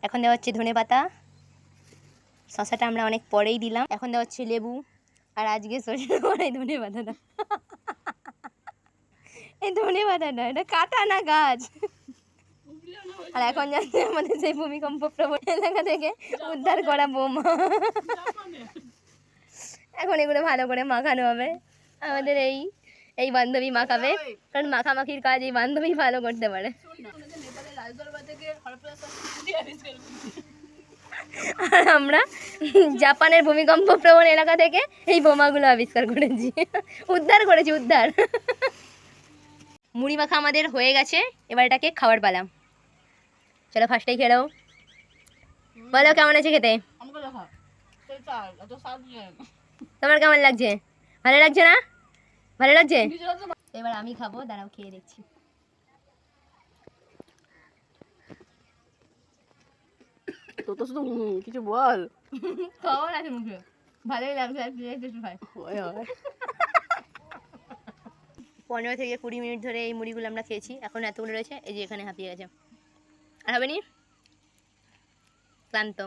এখন দেওয়া হচ্ছে ধনেপাতা, শশাটা আমরা অনেক পরেই দিলাম। এখন দেওয়া হচ্ছে লেবু, আর আজকে সরষে পরে ধনেপাতাটা, এই ধনেপাতাটা এটা কাটা না গাছ। আর এখন যাচ্ছে আমাদের সেই ভূমিকম্প প্রবণ এলাকা থেকে উদ্ধার করা বোমা। এখন এগুলো ভালো করে মাখানো হবে। আমাদের এই বান্ধবী মাখাবে, কারণ মাখামাখির কাজ এই বান্ধবী ভালো করতে পারে। আর আমরা জাপানের ভূমিকম্প প্রবণ এলাকা থেকে এই বোমাগুলো আবিষ্কার করেছি, উদ্ধার করেছি, উদ্ধার। মুড়ি মাখা আমাদের হয়ে গেছে, এবার এটাকে খাবার পালা। চলো ফার্স্টেই খেয়ে নাও, বলো কেমন আছে খেতে? তোমার কেমন লাগছে? ভালো লাগছে না? ভালো লাগছে? এবার আমি খাবো, দাঁড়াও খেয়ে দেখছি। তো তো শুধু কিছু বল। খবর আছে মুখে, ভালোই লাগছে। 15 থেকে 20 মিনিট ধরে এই মুড়িগুলো আমরা খেয়েছি, এখন এতগুলো রয়েছে, এই যে এখানে হাঁপিয়ে গেছে, আর হবে নি, ক্লান্ত।